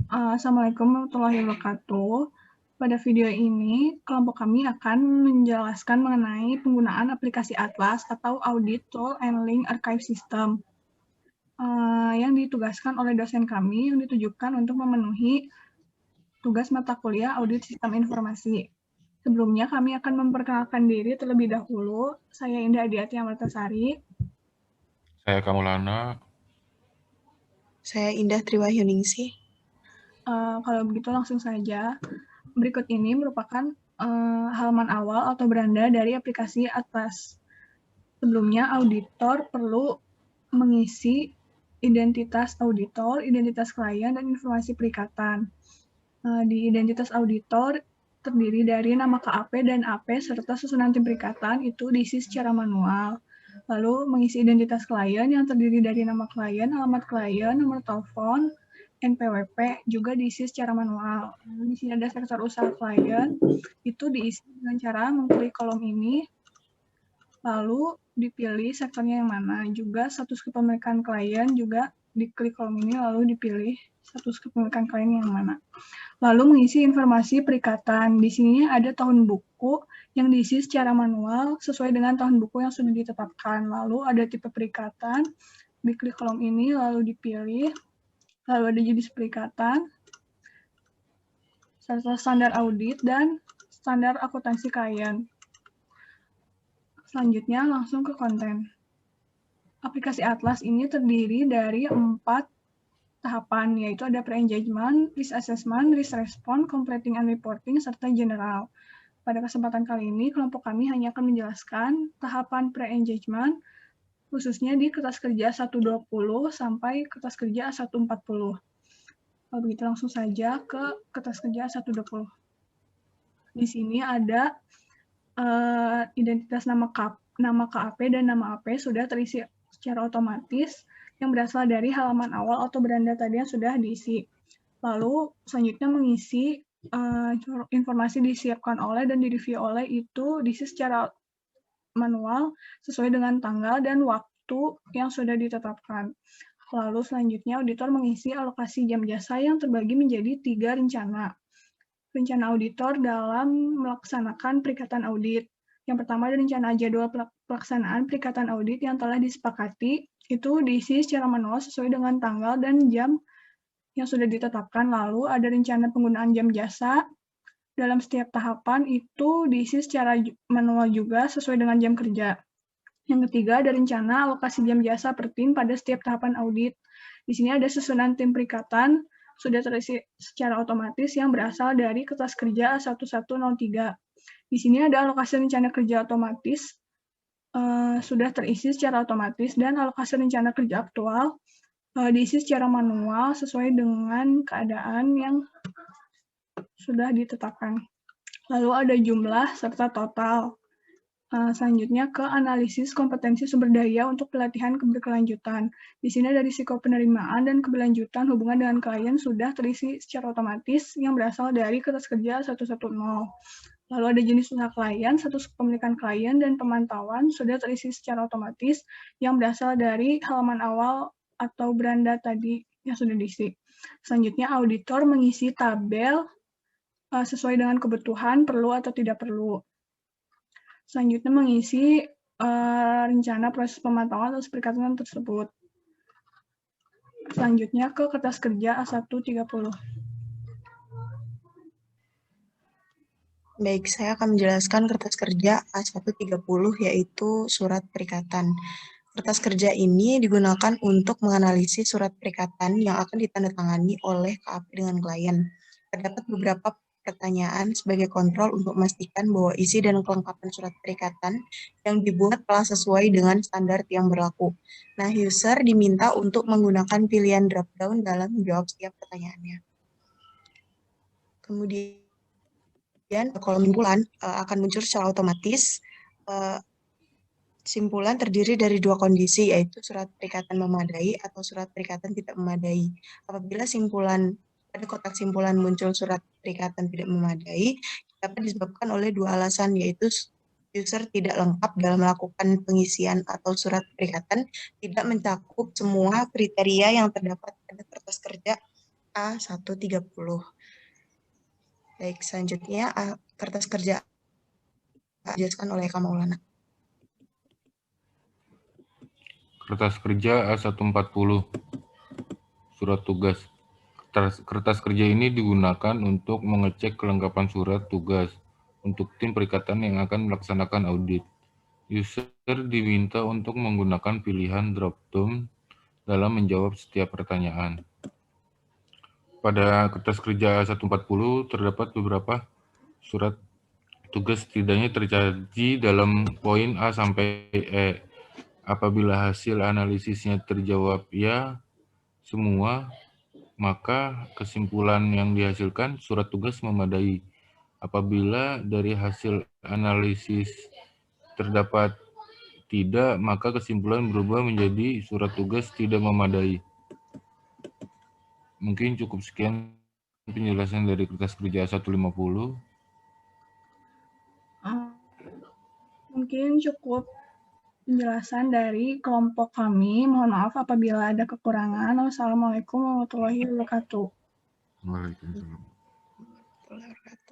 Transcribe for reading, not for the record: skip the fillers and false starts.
Assalamualaikum warahmatullahi wabarakatuh. Pada video ini, kelompok kami akan menjelaskan mengenai penggunaan aplikasi Atlas atau Audit Tool and Link Archive System yang ditugaskan oleh dosen kami yang ditujukan untuk memenuhi tugas mata kuliah Audit Sistem Informasi. Sebelumnya, kami akan memperkenalkan diri terlebih dahulu. Saya Indah Adiati Amartasari. Saya Kamulana. Saya Indah Triwahyuningsih. Kalau begitu langsung saja. Berikut ini merupakan halaman awal atau beranda dari aplikasi Atlas. Sebelumnya, auditor perlu mengisi identitas auditor, identitas klien, dan informasi perikatan. Di identitas auditor terdiri dari nama KAP dan AP serta susunan tim perikatan itu diisi secara manual. Lalu mengisi identitas klien yang terdiri dari nama klien, alamat klien, nomor telepon, NPWP juga diisi secara manual. Di sini ada sektor usaha klien, itu diisi dengan cara mengklik kolom ini, lalu dipilih sektornya yang mana. Juga status kepemilikan klien juga diklik kolom ini, lalu dipilih status kepemilikan klien yang mana. Lalu mengisi informasi perikatan. Di sini ada tahun buku yang diisi secara manual sesuai dengan tahun buku yang sudah ditetapkan. Lalu ada tipe perikatan, diklik kolom ini, lalu dipilih. Lalu ada jenis perikatan, serta standar audit, dan standar akuntansi klien. Selanjutnya langsung ke konten. Aplikasi Atlas ini terdiri dari 4 tahapan, yaitu ada pre-engagement, risk assessment, risk response, completing and reporting, serta general. Pada kesempatan kali ini, kelompok kami hanya akan menjelaskan tahapan pre-engagement, khususnya di kertas kerja 120 sampai kertas kerja 140. Kalau begitu langsung saja ke kertas kerja 120. Di sini ada identitas nama KAP dan nama AP sudah terisi secara otomatis yang berasal dari halaman awal atau beranda tadi yang sudah diisi. Lalu selanjutnya mengisi informasi disiapkan oleh dan direview oleh itu diisi secara manual sesuai dengan tanggal dan waktu yang sudah ditetapkan. Lalu selanjutnya auditor mengisi alokasi jam jasa yang terbagi menjadi 3 rencana. Rencana auditor dalam melaksanakan perikatan audit. Yang pertama ada rencana jadwal pelaksanaan perikatan audit yang telah disepakati, itu diisi secara manual sesuai dengan tanggal dan jam yang sudah ditetapkan. Lalu ada rencana penggunaan jam jasa. Dalam setiap tahapan itu diisi secara manual juga sesuai dengan jam kerja. Yang ketiga ada rencana alokasi jam jasa per tim pada setiap tahapan audit. Di sini ada susunan tim perikatan sudah terisi secara otomatis yang berasal dari kertas kerja 1103. Di sini ada alokasi rencana kerja otomatis sudah terisi secara otomatis dan alokasi rencana kerja aktual diisi secara manual sesuai dengan keadaan yang sudah ditetapkan. Lalu ada jumlah serta total. Selanjutnya ke analisis kompetensi sumber daya untuk pelatihan berkelanjutan. Di sini ada risiko penerimaan dan keberlanjutan hubungan dengan klien sudah terisi secara otomatis yang berasal dari kertas kerja 110. Lalu ada jenis usaha klien, status kepemilikan klien, dan pemantauan sudah terisi secara otomatis yang berasal dari halaman awal atau beranda tadi yang sudah diisi. Selanjutnya auditor mengisi tabel sesuai dengan kebutuhan, perlu atau tidak perlu. Selanjutnya mengisi rencana proses pemantauan atas perikatan tersebut. Selanjutnya ke kertas kerja A130. Baik, saya akan menjelaskan kertas kerja A130, yaitu surat perikatan. Kertas kerja ini digunakan untuk menganalisis surat perikatan yang akan ditandatangani oleh KAP dengan klien. Terdapat beberapa pertanyaan sebagai kontrol untuk memastikan bahwa isi dan kelengkapan surat perikatan yang dibuat telah sesuai dengan standar yang berlaku. Nah, user diminta untuk menggunakan pilihan drop-down dalam menjawab setiap pertanyaannya. Kemudian kolom simpulan akan muncul secara otomatis. Simpulan terdiri dari 2 kondisi, yaitu surat perikatan memadai atau surat perikatan tidak memadai. Apabila pada kotak simpulan muncul surat perikatan tidak memadai, dapat disebabkan oleh 2 alasan, yaitu user tidak lengkap dalam melakukan pengisian atau surat perikatan tidak mencakup semua kriteria yang terdapat pada kertas kerja A130. Baik, selanjutnya kertas kerja dijelaskan oleh Kak Maulana. Kertas kerja A140. Surat tugas. Kertas kerja ini digunakan untuk mengecek kelengkapan surat tugas untuk tim perikatan yang akan melaksanakan audit. User diminta untuk menggunakan pilihan drop-down dalam menjawab setiap pertanyaan. Pada kertas kerja A140 terdapat beberapa surat tugas setidaknya tercaji dalam poin A sampai E. Apabila hasil analisisnya terjawab ya semua, maka kesimpulan yang dihasilkan surat tugas memadai. Apabila dari hasil analisis terdapat tidak, maka kesimpulan berubah menjadi surat tugas tidak memadai. Mungkin cukup sekian penjelasan dari kertas kerja 150. Mungkin cukup penjelasan dari kelompok kami. Mohon maaf apabila ada kekurangan. Wassalamualaikum warahmatullahi wabarakatuh. Waalaikumsalam. Warahmatullahi wabarakatuh.